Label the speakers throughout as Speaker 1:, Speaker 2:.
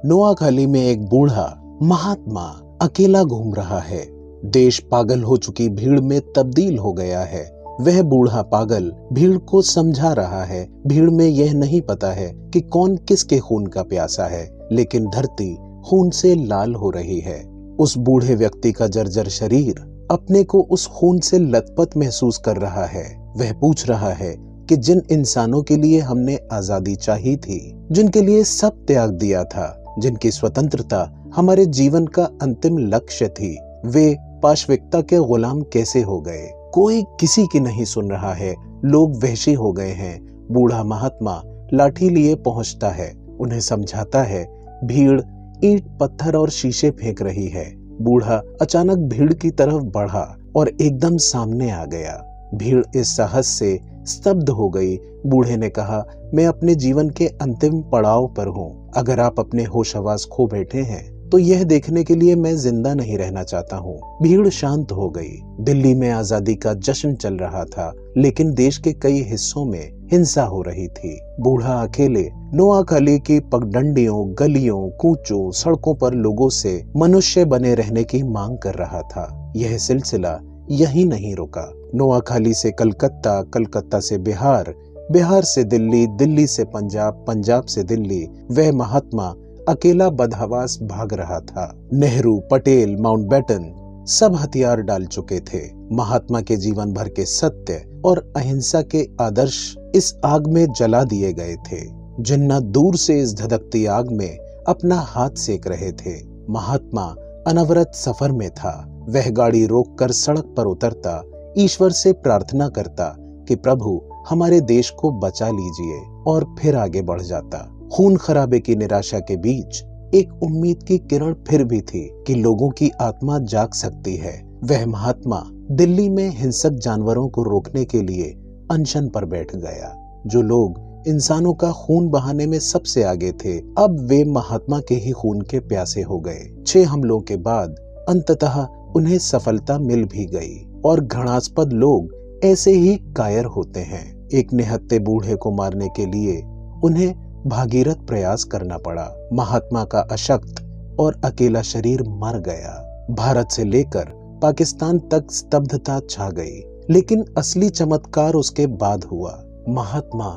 Speaker 1: नोआखाली में एक बूढ़ा महात्मा अकेला घूम रहा है। देश पागल हो चुकी भीड़ में तब्दील हो गया है। वह बूढ़ा पागल भीड़ को समझा रहा है। भीड़ में यह नहीं पता है कि कौन किसके खून का प्यासा है, लेकिन धरती खून से लाल हो रही है। उस बूढ़े व्यक्ति का जर्जर शरीर अपने को उस खून से लथपथ महसूस कर रहा है। वह पूछ रहा है कि जिन इंसानों के लिए हमने आजादी चाही थी, जिनके लिए सब त्याग दिया था, जिनकी स्वतंत्रता हमारे जीवन का अंतिम लक्ष्य थी, वे पाशविकता के गुलाम कैसे हो गए। कोई किसी की नहीं सुन रहा है। लोग वहशी हो गए हैं। बूढ़ा महात्मा लाठी लिए पहुंचता है, उन्हें समझाता है। भीड़ ईंट पत्थर और शीशे फेंक रही है। बूढ़ा अचानक भीड़ की तरफ बढ़ा और एकदम सामने आ गया। भीड़ इस साहस से स्तब्ध हो गई। बूढ़े ने कहा, मैं अपने जीवन के अंतिम पड़ाव पर हूँ। अगर आप अपने होश हवास खो बैठे हैं तो यह देखने के लिए मैं जिंदा नहीं रहना चाहता हूँ। भीड़ शांत हो गई। दिल्ली में आजादी का जश्न चल रहा था, लेकिन देश के कई हिस्सों में हिंसा हो रही थी। बूढ़ा अकेले नोआखाली की पगडंडियों, गलियों, कूचों, सड़कों पर लोगों से मनुष्य बने रहने की मांग कर रहा था। यह सिलसिला यही नहीं रुका। नोआखाली से कलकत्ता, कलकत्ता से बिहार, बिहार से दिल्ली, दिल्ली से पंजाब, पंजाब से दिल्ली, वह महात्मा अकेला बदहवास भाग रहा था। नेहरू, पटेल, माउंटबेटन सब हथियार डाल चुके थे। महात्मा के जीवन भर के सत्य और अहिंसा के आदर्श इस आग में जला दिए गए थे। जिन्ना दूर से इस धधकती आग में अपना हाथ सेक रहे थे। महात्मा अनवरत सफर में था। वह गाड़ी रोककर सड़क पर उतरता, ईश्वर से प्रार्थना करता कि प्रभु हमारे देश को बचा लीजिए, और फिर आगे बढ़ जाता। खून खराबे की निराशा के बीच एक उम्मीद की किरण फिर भी थी कि लोगों की आत्मा जाग सकती है। वह महात्मा दिल्ली में हिंसक जानवरों को रोकने के लिए अनशन पर बैठ गया। जो लोग इंसानों का खून बहाने में सबसे आगे थे, अब वे महात्मा के ही खून के प्यासे हो गए। 6 हमलों के बाद अंततः उन्हें सफलता मिल भी गई, और घृणास्पद लोग ऐसे ही कायर होते हैं। एक निहत्थे बूढ़े को मारने के लिए उन्हें भागीरथ प्रयास करना पड़ा। महात्मा का अशक्त और अकेला शरीर मर गया। भारत से लेकर पाकिस्तान तक स्तब्धता छा गई, लेकिन असली चमत्कार उसके बाद हुआ। महात्मा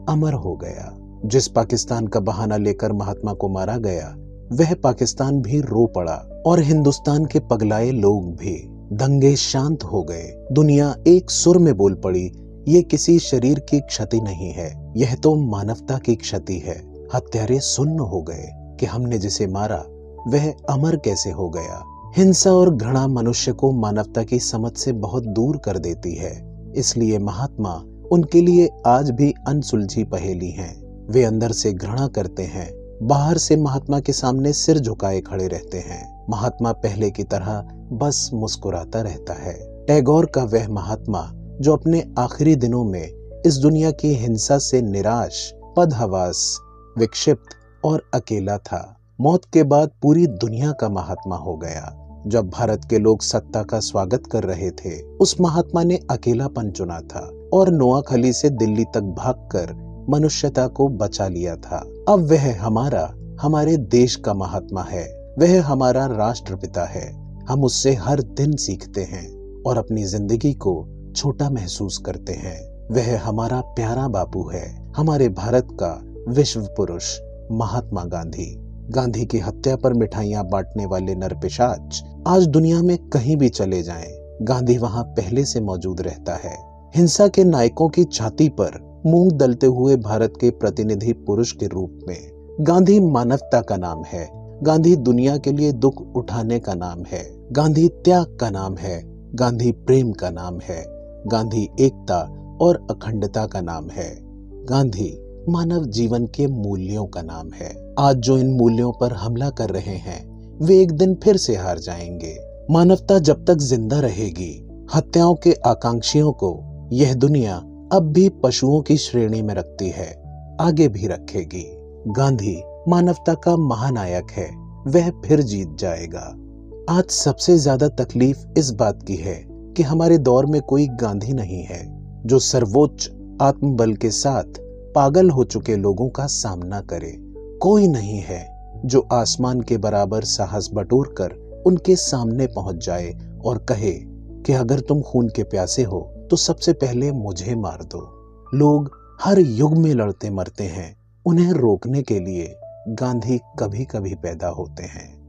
Speaker 1: अमर हो गया। जिस पाकिस्तान का बहाना लेकर महात्मा को मारा गया, वह पाकिस्तान भी रो पड़ा, और हिंदुस्तान के पगलाए लोग भी। दंगे शांत हो गए। दुनिया एक सुर में बोल पड़ी, ये किसी शरीर की क्षति नहीं है, यह तो मानवता की क्षति है। हत्यारे सुन्न हो गए कि हमने जिसे मारा वह अमर कैसे हो गया। हिंसा और घृणा मनुष्य को मानवता की समझ से बहुत दूर कर देती है। इसलिए महात्मा उनके लिए आज भी अनसुलझी पहेली हैं। वे अंदर से घृणा करते हैं, बाहर से महात्मा के सामने सिर झुकाए खड़े रहते हैं। महात्मा पहले की तरह बस मुस्कुराता रहता है। टैगोर का वह महात्मा जो अपने आखिरी दिनों में इस दुनिया की हिंसा से निराश, बदहवास, विक्षिप्त और अकेला था, मौत के बाद पूरी दुनिया का महात्मा हो गया। जब भारत के लोग सत्ता का स्वागत कर रहे थे, उस महात्मा ने अकेलापन चुना था और नोआखाली से दिल्ली तक भागकर मनुष्यता को बचा लिया था। अब वह हमारे देश का महात्मा है। वह हमारा राष्ट्रपिता है। हम उससे हर दिन सीखते हैं और अपनी जिंदगी को छोटा महसूस करते हैं। वह हमारा प्यारा बापू है, हमारे भारत का विश्व पुरुष महात्मा गांधी। गांधी की हत्या पर मिठाइयां बांटने वाले नरपिशाच आज दुनिया में कहीं भी चले जाएं, गांधी वहां पहले से मौजूद रहता है। हिंसा के नायकों की छाती पर मूंग दलते हुए भारत के प्रतिनिधि पुरुष के रूप में गांधी मानवता का नाम है। गांधी दुनिया के लिए दुख उठाने का नाम है। गांधी त्याग का नाम है। गांधी प्रेम का नाम है। गांधी एकता और अखंडता का नाम है। गांधी मानव जीवन के मूल्यों का नाम है। आज जो इन मूल्यों पर हमला कर रहे हैं, वे एक दिन फिर से हार जाएंगे। मानवता जब तक जिंदा रहेगी, हत्याओं के आकांक्षियों को यह दुनिया अब भी पशुओं की श्रेणी में रखती है, आगे भी रखेगी। गांधी मानवता का महानायक है, वह फिर जीत जाएगा। आज सबसे ज्यादा तकलीफ इस बात की है कि हमारे दौर में कोई गांधी नहीं है जो सर्वोच्च आत्मबल के साथ पागल हो चुके लोगों का सामना करे। कोई नहीं है जो आसमान के बराबर साहस बटोर कर उनके सामने पहुंच जाए और कहे कि अगर तुम खून के प्यासे हो तो सबसे पहले मुझे मार दो। लोग हर युग में लड़ते मरते हैं, उन्हें रोकने के लिए गांधी कभी कभी पैदा होते हैं।